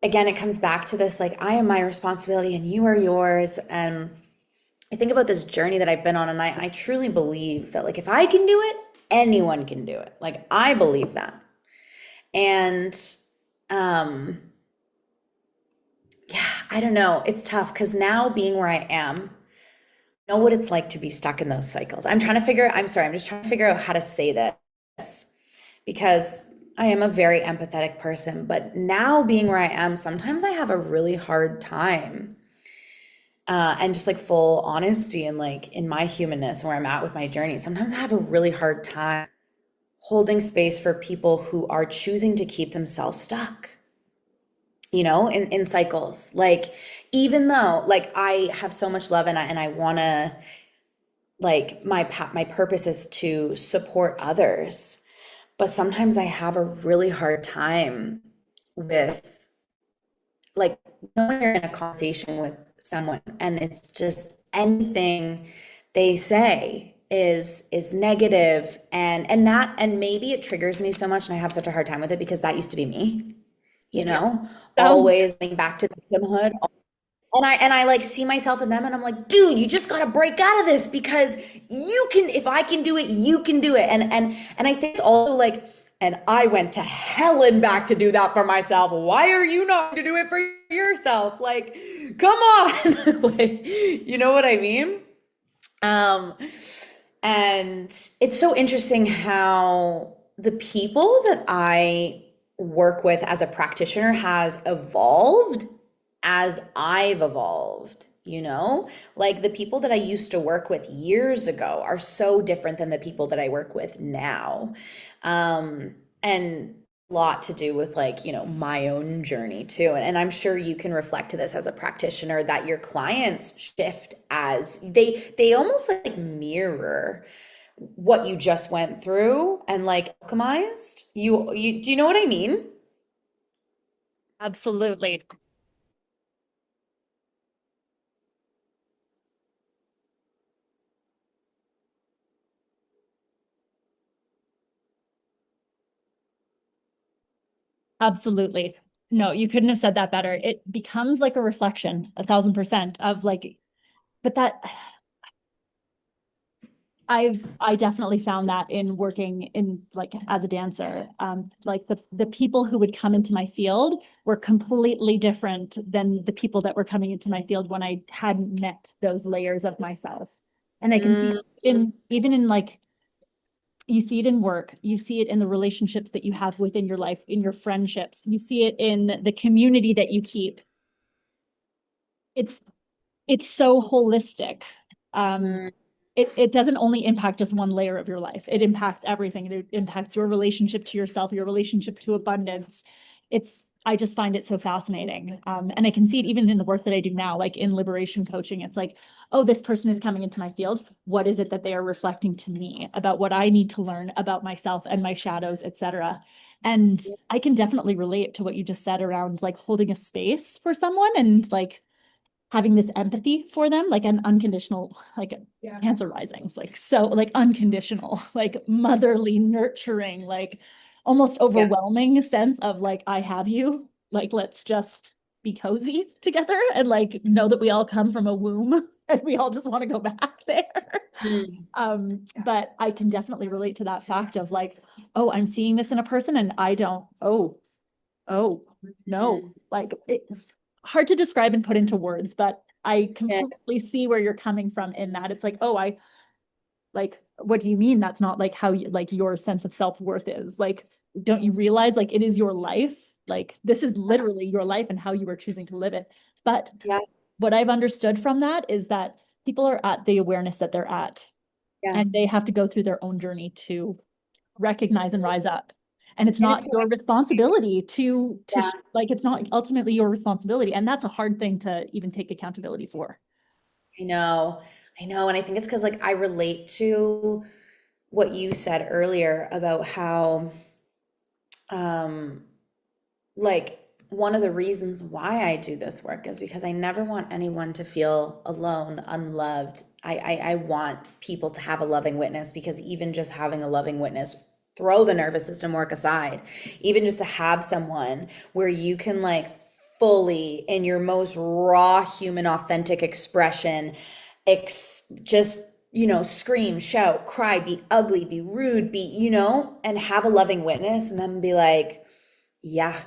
again, it comes back to this, like, I am my responsibility and you are yours. And I think about this journey that I've been on, and I truly believe that, like, if I can do it, anyone can do it. Like, I believe that. And, um, yeah, I don't know. It's tough because now being where I am, know what it's like to be stuck in those cycles. I'm sorry, I'm just trying to figure out how to say this because I am a very empathetic person, but now being where I am, sometimes I have a really hard time. And just like full honesty and like in my humanness where I'm at with my journey, sometimes I have a really hard time holding space for people who are choosing to keep themselves stuck, in cycles. Like, even though like I have so much love, and I want to, like, my purpose is to support others, but sometimes I have a really hard time with, like, when you're in a conversation with someone and it's just anything they say is negative, and maybe it triggers me so much and I have such a hard time with it because that used to be me, Yeah, sounds always going back to victimhood. And I like see myself in them and I'm like, dude, you just gotta break out of this because you can, if I can do it, you can do it. And I think it's also like, and I went to hell and back to do that for myself. Why are you not to do it for yourself? Like, come on. Like, you know what I mean? Um, and it's so interesting how the people that I work with as a practitioner has evolved as I've evolved, Like, the people that I used to work with years ago are so different than the people that I work with now. And a lot to do with, like, my own journey too. And I'm sure you can reflect to this as a practitioner, that your clients shift as they almost like mirror what you just went through and like alchemized. You do you know what I mean? absolutely. Absolutely. No, you couldn't have said that better. It becomes like a reflection, 1,000% of like, but that I definitely found that in working in like as a dancer. Like the people who would come into my field were completely different than the people that were coming into my field when I hadn't met those layers of myself. And I can see Mm, in even in like you see it in work, you see it in the relationships that you have within your life, in your friendships, you see it in the community that you keep. It's it's so holistic. Um, mm, it doesn't only impact just one layer of your life. It impacts everything. It impacts your relationship to yourself, your relationship to abundance. I just find it so fascinating. And I can see it even in the work that I do now, like in liberation coaching. It's like, oh, this person is coming into my field. What is it that they are reflecting to me about what I need to learn about myself and my shadows, etc. And I can definitely relate to what you just said around like holding a space for someone and like having this empathy for them, like an unconditional, like Cancer risings, like so, like unconditional, like motherly, nurturing, like almost yeah. overwhelming sense of like, I have you, like, let's just be cozy together and like know that we all come from a womb and we all just want to go back there. Mm, But I can definitely relate to that fact of like, oh, I'm seeing this in a person and I don't, oh, no, mm. like hard to describe and put into words, but I Yeah, completely see where you're coming from in that. It's like, oh, I like, what do you mean that's not like how you like your sense of self-worth is? Like, don't you realize like it is your life? Like, this is literally your life and how you are choosing to live it. But yeah, what I've understood from that is that people are at the awareness that they're at, yeah. and they have to go through their own journey to recognize and rise up. And it's And not it's so your responsibility to yeah, like it's not ultimately your responsibility. And that's a hard thing to even take accountability for. I know. I know. And I think it's because like I relate to what you said earlier about how um like one of the reasons why I do this work is because I never want anyone to feel alone, unloved. I want people to have a loving witness because even just having a loving witness, throw the nervous system work aside, even just to have someone where you can like fully in your most raw human authentic expression just scream, shout, cry, be ugly, be rude, be and have a loving witness and then be like, yeah,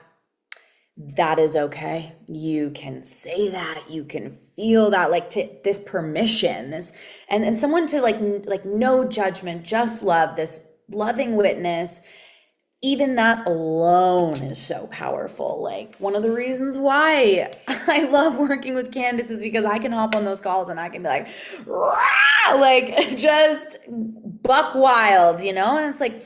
that is okay. You can say that. You can feel that, like to this permission, this and someone to like no judgment, just love, this loving witness. Even that alone is so powerful. Like one of the reasons why I love working with Candace is because I can hop on those calls and I can be like, "Rah!" Like just buck wild, And it's like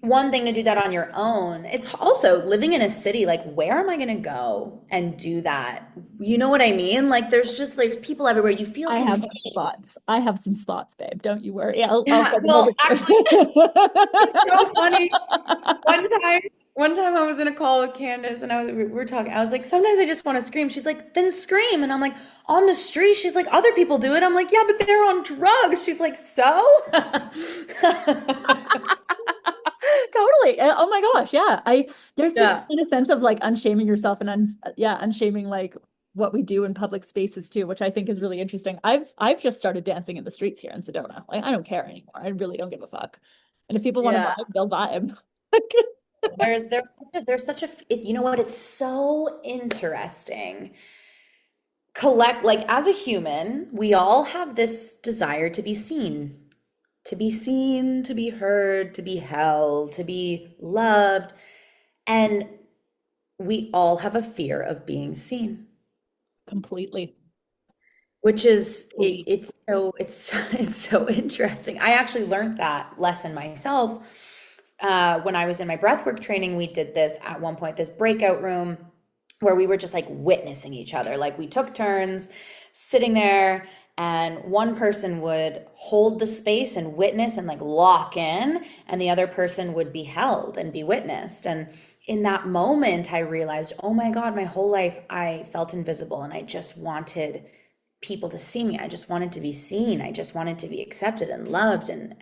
one thing to do that on your own. It's also living in a city, like where am I going to go and do that? You know what I mean? Like there's people everywhere. You feel I have contained. some spots. I have some spots, babe. Don't you worry. I'll Yeah, send them over well, to actually, it's so funny. One time, one time I was in a call with Candace and we were talking. I was like, sometimes I just want to scream. She's like, then scream. And I'm like, on the street. She's like, other people do it. I'm like, yeah, but they're on drugs. She's like, so? Totally. Oh my gosh. Yeah. There's this Yeah. in a sense of like unshaming yourself and unshaming like what we do in public spaces too, which I think is really interesting. I've just started dancing in the streets here in Sedona. Like I don't care anymore. I really don't give a fuck. And if people want to Yeah. vibe, they'll vibe. You know what? It's so interesting. Like as a human, we all have this desire to be seen, to be heard, to be held, to be loved. And we all have a fear of being seen, Completely. which is Completely. it's so interesting. I actually learned that lesson myself when I was in my breathwork training. We did this at one point, this breakout room where we were just like witnessing each other. Like we took turns sitting there and one person would hold the space and witness and like lock in, and the other person would be held and be witnessed. And in that moment, I realized, oh my God, my whole life I felt invisible and I just wanted people to see me. I just wanted to be seen. I just wanted to be accepted and loved and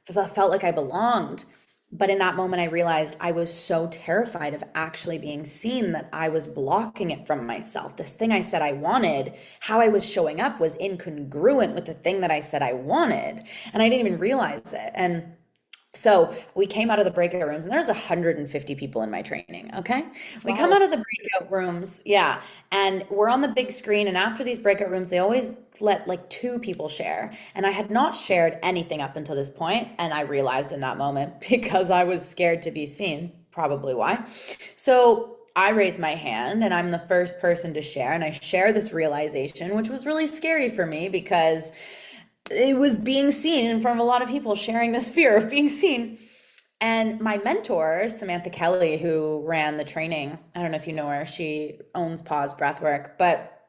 felt like I belonged. But in that moment, I realized I was so terrified of actually being seen that I was blocking it from myself. This thing I said I wanted, how I was showing up was incongruent with the thing that I said I wanted. And I didn't even realize it. And so we came out of the breakout rooms, and there's 150 people in my training. Okay. We come Wow. out of the breakout rooms. Yeah. And we're on the big screen. And after these breakout rooms, they always let like two people share. And I had not shared anything up until this point, and I realized in that moment because I was scared to be seen, probably why. So I raise my hand and I'm the first person to share. And I share this realization, which was really scary for me because it was being seen in front of a lot of people, sharing this fear of being seen. And my mentor, Samantha Kelly, who ran the training, I don't know if you know her, she owns Pause Breathwork, but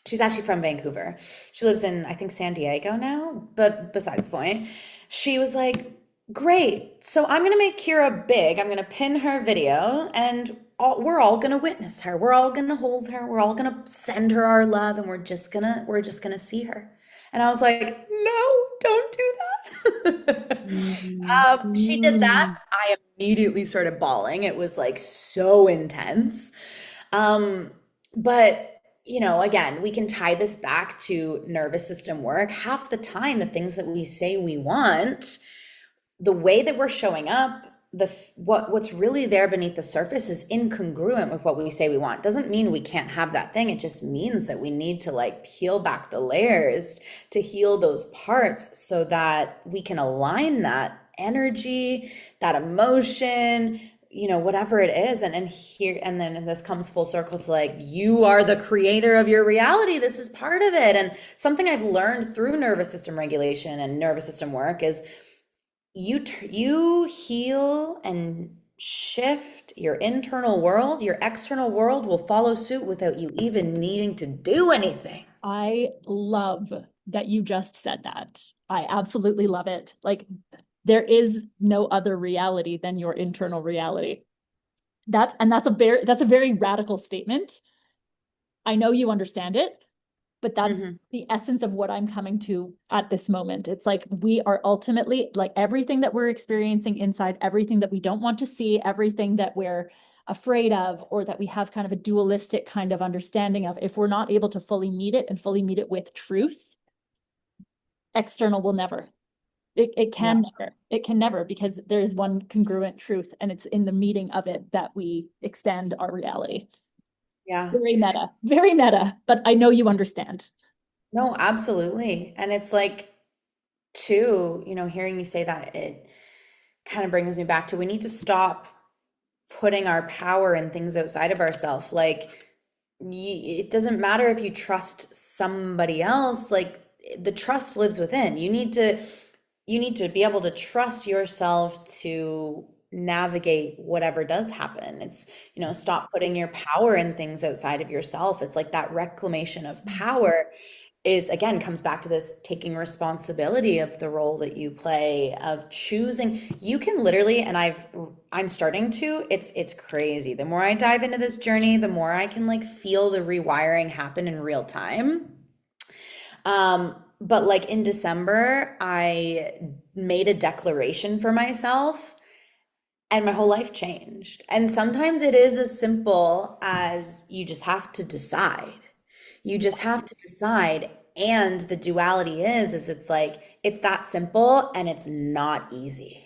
she's actually from Vancouver. She lives in, I think, San Diego now, but besides the point, she was like, great. So I'm going to make Kyra big. I'm going to pin her video, and we're all going to witness her. We're all going to hold her. We're all going to send her our love, and we're just going to see her. And I was like, no, don't do that. She did that. Mm. I immediately started bawling. It was like so intense. Um, but again, we can tie this back to nervous system work. Half the time, the things that we say we want, the way that we're showing up, what's really there beneath the surface is incongruent with what we say we want. Doesn't mean we can't have that thing. It just means that we need to like peel back the layers to heal those parts so that we can align that energy, that emotion, whatever it is. And then this comes full circle to like, you are the creator of your reality. This is part of it. And something I've learned through nervous system regulation and nervous system work is you heal and shift your internal world, your external world will follow suit without you even needing to do anything. I love that you just said that. I absolutely love it. Like, there is no other reality than your internal reality. That's a very radical statement. I know you understand it, but that's Mhm. the essence of what I'm coming to at this moment. It's like we are ultimately like everything that we're experiencing inside, everything that we don't want to see, everything that we're afraid of, or that we have kind of a dualistic kind of understanding of. If we're not able to fully meet it and fully meet it with truth, external will never. It Yeah. can never. It can never, because there is one congruent truth, and it's in the meeting of it that we expand our reality. Yeah. Very meta, but I know you understand. No, absolutely. And it's like, too, hearing you say that, it kind of brings me back to we need to stop putting our power in things outside of ourselves. Like, it doesn't matter if you trust somebody else, like the trust lives within. You need to be able to trust yourself to navigate whatever does happen. It's, stop putting your power in things outside of yourself. It's like that reclamation of power is, again, comes back to this taking responsibility of the role that you play, of choosing. You can literally, and I'm starting to, it's crazy. The more I dive into this journey, the more I can like feel the rewiring happen in real time. But like in December, I made a declaration for myself, and my whole life changed. And sometimes it is as simple as you just have to decide. You just have to decide. And the duality is it's like, it's that simple and it's not easy.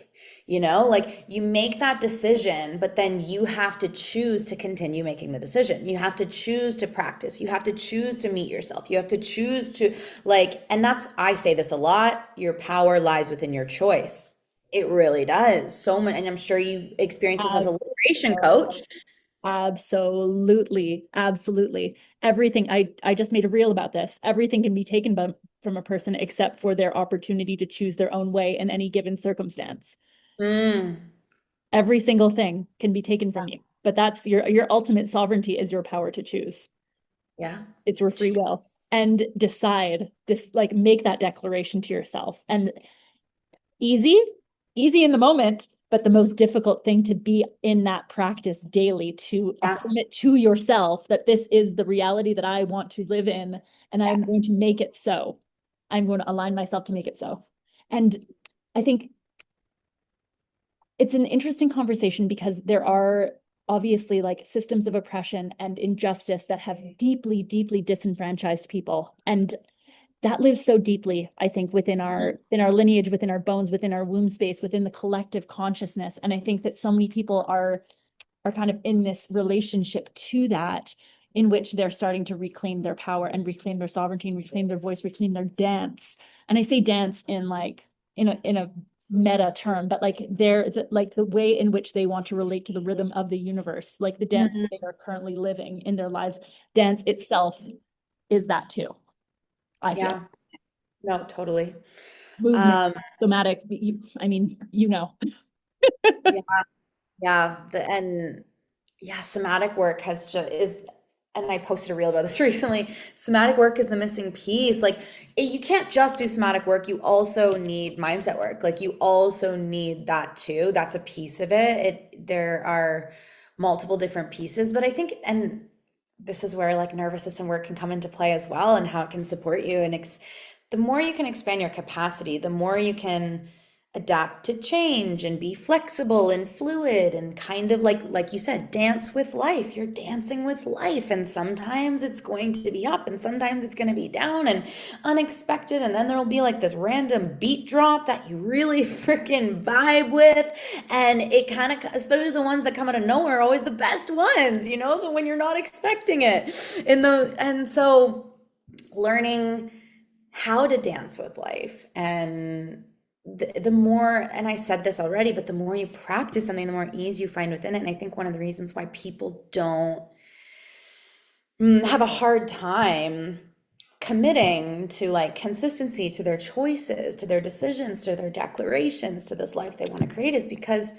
Like you make that decision, but then you have to choose to continue making the decision. You have to choose to practice. You have to choose to meet yourself. You have to choose to like, and I say this a lot, your power lies within your choice. It really does. So many, and I'm sure you experience this as a liberation coach. Absolutely. Absolutely. Everything. I just made a reel about this. Everything can be taken from a person except for their opportunity to choose their own way in any given circumstance. Mm, Every single thing can be taken from you. But that's your ultimate sovereignty is your power to choose. yeah. It's your free will. And decide, like make that declaration to yourself. And easy, easy in the moment, but the most difficult thing to be in that practice daily, to Yeah. affirm it to yourself that this is the reality that I want to live in, and I'm going Yes. to make it so. I'm going to align myself to make it so. And I think it's an interesting conversation because there are obviously like systems of oppression and injustice that have deeply, deeply disenfranchised people. And that lives so deeply, I think, within our lineage, within our bones, within our womb space, within the collective consciousness. And I think that so many people are kind of in this relationship to that, in which they're starting to reclaim their power and reclaim their sovereignty and reclaim their voice, reclaim their dance. And I say dance in like in a meta term, but like like the way in which they want to relate to the rhythm of the universe, like the dance that they are currently living in their lives. Dance itself is that too, I feel. Yeah. No, totally. Movement, Um, somatic, I mean, you know. yeah, yeah. And yeah, somatic work has just is, and I posted a reel about this recently. Somatic work is the missing piece. Like you can't just do somatic work. You also need mindset work. Like you also need that too. That's a piece of it. There are multiple different pieces, but I think, and this is where like nervous system work can come into play as well, and how it can support you. And the more you can expand your capacity, the more you can adapt to change and be flexible and fluid and kind of like you said, dance with life. You're dancing with life, and sometimes it's going to be up and sometimes it's going to be down and unexpected, and then there'll be like this random beat drop that you really freaking vibe with, and it kind of, especially the ones that come out of nowhere, are always the best ones, the when you're not expecting it. And so learning how to dance with life, and the more, and I said this already, but the more you practice something, the more ease you find within it. And I think one of the reasons why people don't have a hard time committing to like consistency to their choices, to their decisions, to their declarations, to this life they want to create, is because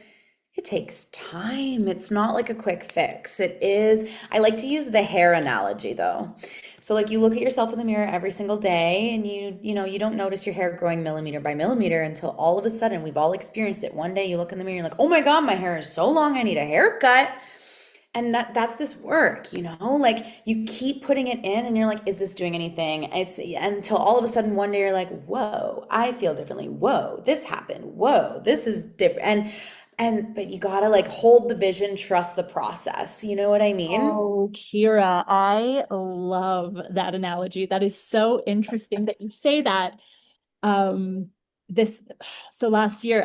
it takes time. It's not like a quick fix. It is, I like to use the hair analogy though. So like you look at yourself in the mirror every single day, and you don't notice your hair growing millimeter by millimeter until all of a sudden, we've all experienced it. One day you look in the mirror, you're like, oh my God, my hair is so long, I need a haircut. And that's this work, like you keep putting it in and you're like, is this doing anything? It's until all of a sudden one day you're like, whoa, I feel differently. Whoa, this happened. Whoa, this is different. But you gotta like hold the vision, trust the process. You know what I mean? Oh, Kyra, I love that analogy. That is so interesting that you say that. Um, this so last year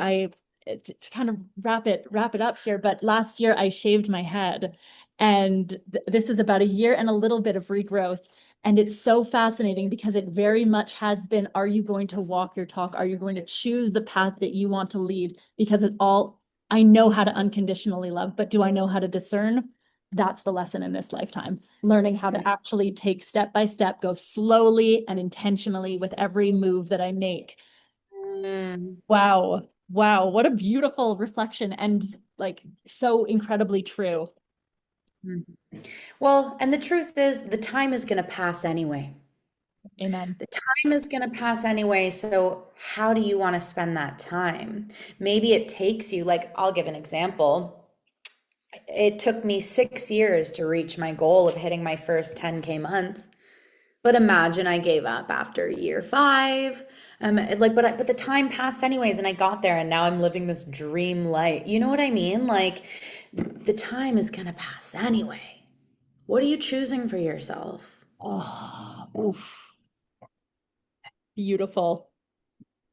to kind of wrap it up here, but last year I shaved my head, and this is about a year and a little bit of regrowth. And it's so fascinating because it very much has been, are you going to walk your talk? Are you going to choose the path that you want to lead? Because I know how to unconditionally love, but do I know how to discern? That's the lesson in this lifetime. Learning how to actually take step by step, go slowly and intentionally with every move that I make. Mm. Wow. Wow. What a beautiful reflection, and like so incredibly true. Well, and the truth is, the time is going to pass anyway. Amen. The time is going to pass anyway. So, how do you want to spend that time? Maybe it takes you, like, I'll give an example. It took me 6 years to reach my goal of hitting my first 10K month. But imagine I gave up after year 5. But the time passed anyways, and I got there, and now I'm living this dream life. You know what I mean? Like, the time is gonna pass anyway. What are you choosing for yourself? Oh, oof. Beautiful.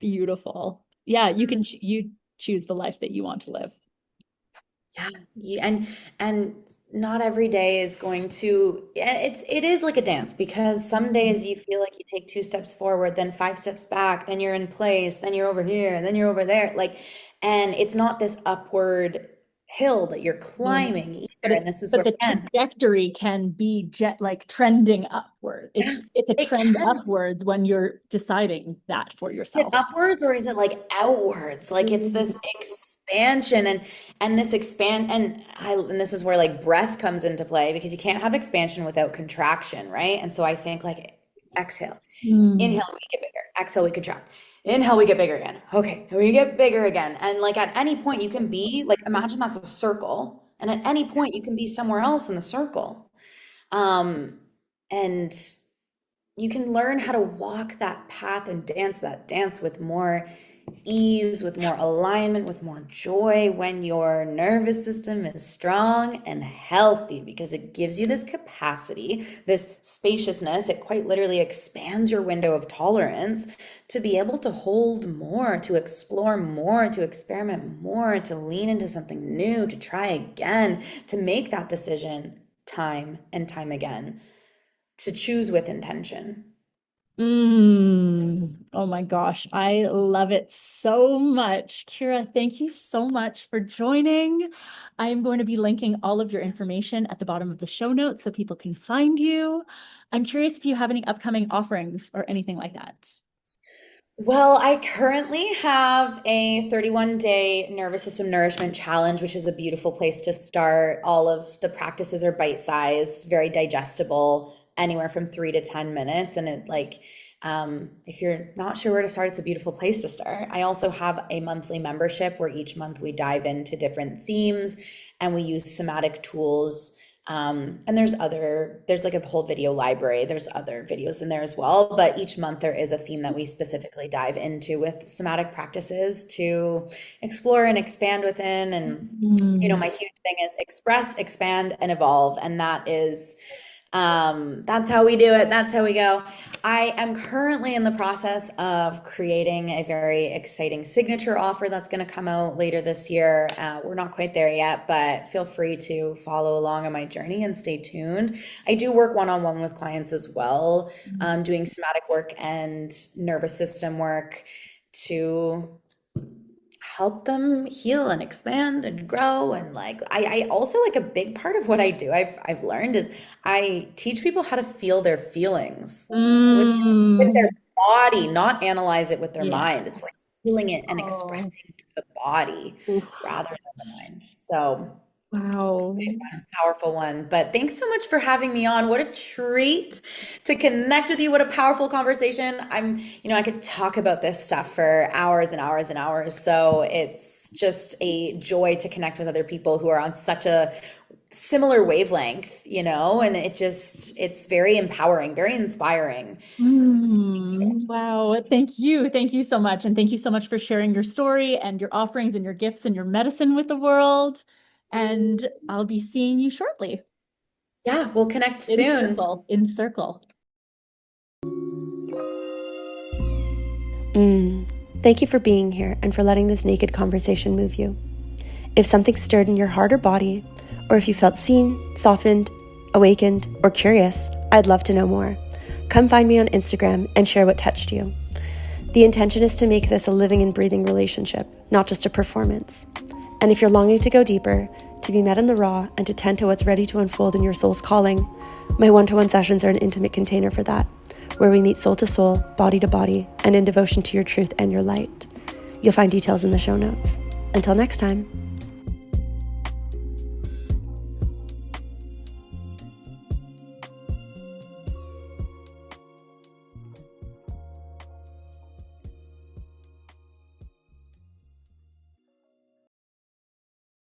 Beautiful. Yeah, you choose the life that you want to live. Yeah, and not every day is going to. It is like a dance, because some days you feel like you take 2 steps forward, then 5 steps back, then you're in place, then you're over here, then you're over there. Like, and it's not this upward hill that you're No. climbing But either. And this is but where, the again, trajectory can be like trending upward. yeah, It's a it trend can. upwards when you're deciding that for Is it yourself. upwards or is it like outwards? Like it's this expansion, and this expand and this is where like breath comes into play, because you can't have expansion without contraction, right? And so I think like exhale, Mm. inhale, we get bigger, exhale, we contract. Inhale, we get bigger again. Okay, we get bigger again. And like at any point you can be like, imagine that's a circle, and at any point you can be somewhere else in the circle. Um, and you can learn how to walk that path and dance that dance with more ease, with more alignment, with more joy when your nervous system is strong and healthy, because it gives you this capacity, this spaciousness. It quite literally expands your window of tolerance to be able to hold more, to explore more, to experiment more, to lean into something new, to try again, to make that decision time and time again, to choose with intention. Oh my gosh, I love it so much. Kyra, thank you so much for joining. I am going to be linking all of your information at the bottom of the show notes so people can find you. I'm curious if you have any upcoming offerings or anything like that. Well, I currently have a 31-day nervous system nourishment challenge, which is a beautiful place to start. All of the practices are bite-sized, very digestible, anywhere from 3 to 10 minutes. And if you're not sure where to start, it's a beautiful place to start. I also have a monthly membership where each month we dive into different themes and we use somatic tools. And there's like a whole video library. There's other videos in there as well, but each month there is a theme that we specifically dive into with somatic practices to explore and expand within. And, my huge thing is express, expand, and evolve. And that's how we do it. That's how we go. I am currently in the process of creating a very exciting signature offer that's going to come out later this year. We're not quite there yet, but feel free to follow along on my journey and stay tuned. I do work one-on-one with clients as well, doing somatic work and nervous system work to help them heal and expand and grow. And I also, like, a big part of what I do, I've learned, is I teach people how to feel their feelings with their body, not analyze it with their mind. It's like feeling it and expressing the body rather than the mind. So wow. Powerful one. But thanks so much for having me on. What a treat to connect with you. What a powerful conversation. I could talk about this stuff for hours and hours and hours. So it's just a joy to connect with other people who are on such a similar wavelength, and it's very empowering, very inspiring. Wow. Thank you. Thank you so much. And thank you so much for sharing your story and your offerings and your gifts and your medicine with the world. And I'll be seeing you shortly. Yeah, we'll connect soon. In circle. Thank you for being here and for letting this naked conversation move you. If something stirred in your heart or body, or if you felt seen, softened, awakened, or curious, I'd love to know more. Come find me on Instagram and share what touched you. The intention is to make this a living and breathing relationship, not just a performance. And if you're longing to go deeper, to be met in the raw, and to tend to what's ready to unfold in your soul's calling, my one-to-one sessions are an intimate container for that, where we meet soul to soul, body to body, and in devotion to your truth and your light. You'll find details in the show notes. Until next time.